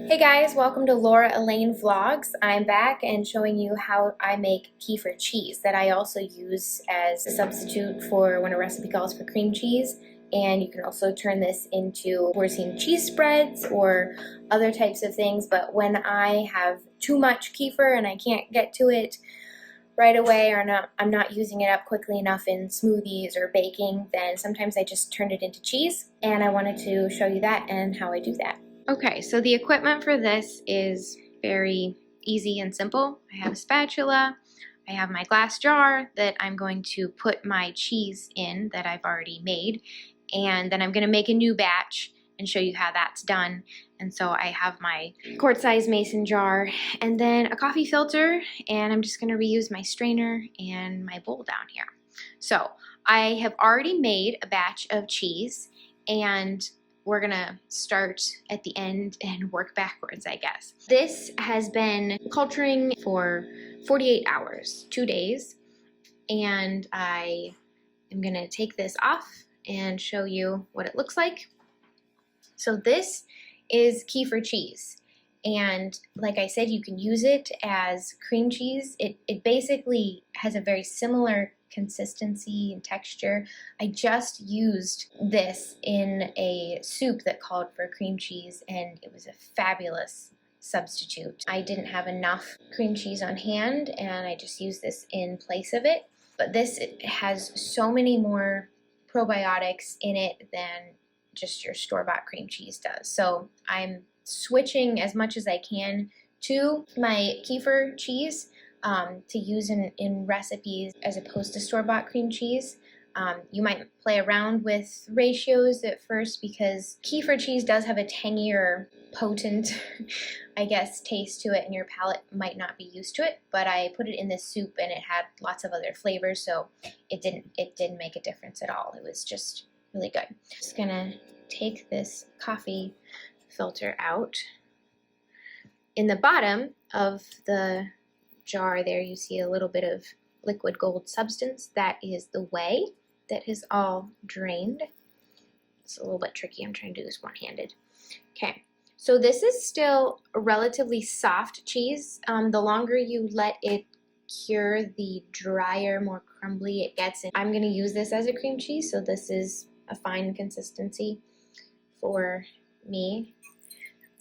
Hey guys, welcome to Laura Elaine Vlogs. I'm back and showing you how I make kefir cheese that I also use as a substitute for when a recipe calls for cream cheese. And you can also turn this into porcine cheese spreads or other types of things. But when I have too much kefir and I can't get to it right away, or I'm not using it up quickly enough in smoothies or baking, then sometimes I just turn it into cheese. And I wanted to show you that and how I do that. Okay, so the equipment for this is very easy and simple. I have a spatula, I have my glass jar that I'm going to put my cheese in that I've already made, and then I'm going to make a new batch and show you how that's done. And so I have my quart-sized mason jar and then a coffee filter, and I'm just going to reuse my strainer and my bowl down here. So I have already made a batch of cheese, and we're gonna start at the end and work backwards, I guess. This has been culturing for 48 hours, 2 days, and I am gonna take this off and show you what it looks like. So this is kefir cheese, and like I said, you can use it as cream cheese. It basically has a very similar consistency and texture. I just used this in a soup that called for cream cheese, and it was a fabulous substitute. I didn't have enough cream cheese on hand, and I just used this in place of it. But this has so many more probiotics in it than just your store-bought cream cheese does. So I'm switching as much as I can to my kefir cheese to use in recipes as opposed to store-bought cream cheese. You might play around with ratios at first because kefir cheese does have a tangier, potent, I guess, taste to it, and your palate might not be used to it. But I put it in this soup and it had lots of other flavors, so it didn't make a difference at all. It was just really good. Just gonna take this coffee filter out. In the bottom of the jar there, you see a little bit of liquid gold substance. That is the whey that has all drained. It's a little bit tricky. I'm trying to do this one-handed. Okay, so this is still a relatively soft cheese. The longer you let it cure, the drier, more crumbly it gets. And I'm going to use this as a cream cheese, so this is a fine consistency for me.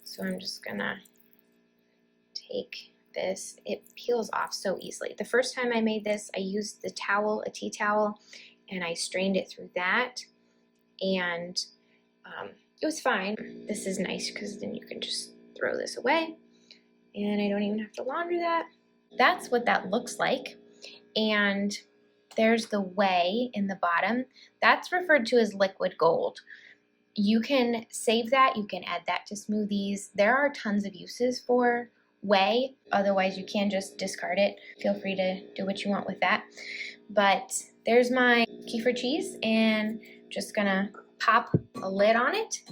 So I'm just going to take this. It peels off so easily. The first time I made this, I used the towel, a tea towel, and I strained it through that, and it was fine. This is nice because then you can just throw this away, and I don't even have to launder that. That's what that looks like, and there's the whey in the bottom. That's referred to as liquid gold. You can save that, you can add that to smoothies. There are tons of uses for whey, otherwise you can just discard it. Feel free to do what you want with that. But there's my kefir cheese, and just gonna pop a lid on it,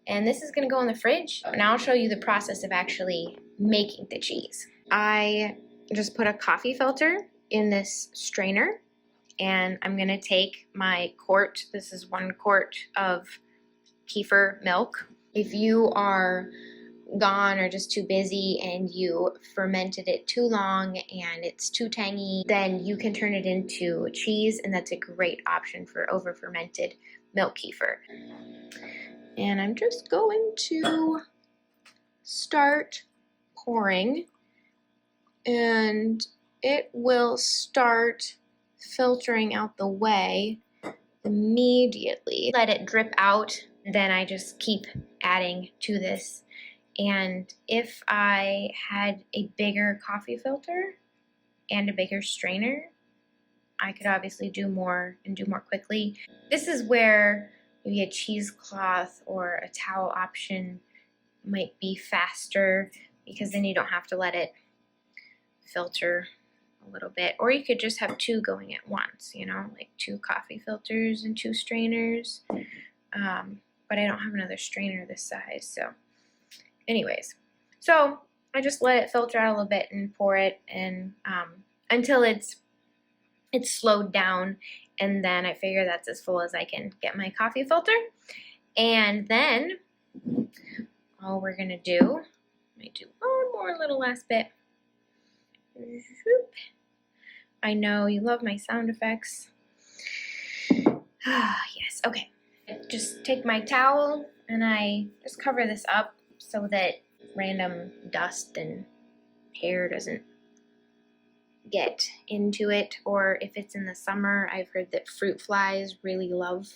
and this is gonna go in the fridge, and I'll show you the process of actually making the cheese. I just put a coffee filter in this strainer, and I'm gonna take my quart, this is 1 quart of kefir milk. If you are gone or just too busy and you fermented it too long and it's too tangy, then you can turn it into cheese, and that's a great option for over-fermented milk kefir. And I'm just going to start pouring, and it will start filtering out the whey immediately. Let it drip out, then I just keep adding to this. And if I had a bigger coffee filter and a bigger strainer, I could obviously do more and do more quickly. This is where maybe a cheesecloth or a towel option might be faster, because then you don't have to let it filter a little bit. Or you could just have 2 going at once, you know, like 2 coffee filters and 2 strainers. But I don't have another strainer this size, so anyways, so I just let it filter out a little bit and pour it, and until it's slowed down, and then I figure that's as full as I can get my coffee filter. And then all we're gonna do Might do one more little last bit. I know you love my sound effects. Yes, okay. Just take my towel and I just cover this up so that random dust and hair doesn't get into it. Or if it's in the summer, I've heard that fruit flies really love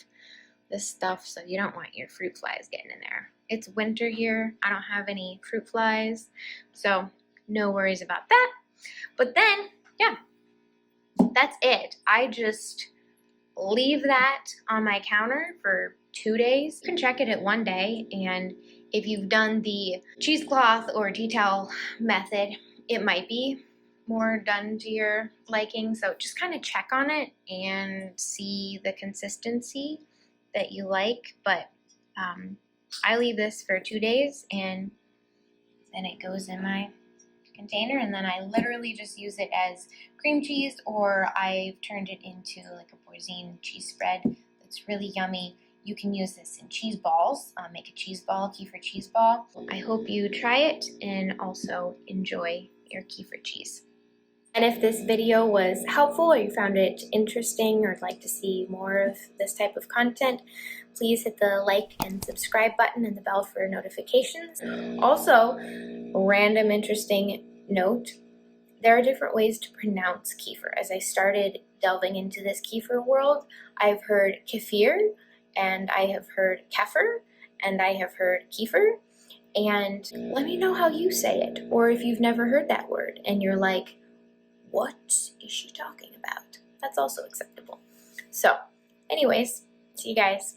this stuff, so you don't want your fruit flies getting in there. It's winter here. I don't have any fruit flies, so no worries about that. But then, yeah, that's it. I just leave that on my counter for 2 days. You can check it at 1 day, and if you've done the cheesecloth or tea towel method, it might be more done to your liking. So just kind of check on it and see the consistency that you like. But I leave this for 2 days, and then it goes in my container, and then I literally just use it as cream cheese, or I've turned it into like a boursin cheese spread that's really yummy. You can use this in cheese balls, make a cheese ball, Kefir cheese ball. I hope you try it and also enjoy your Kefir cheese. And if this video was helpful or you found it interesting or would like to see more of this type of content, please hit the like and subscribe button and the bell for notifications. Also, random interesting note, there are different ways to pronounce kefir. As I started delving into this kefir world, I've heard kefir, and I have heard kefir, and I have heard kefir. And let me know how you say it, or if you've never heard that word and you're like, what is she talking about? That's also acceptable. So, anyways, see you guys.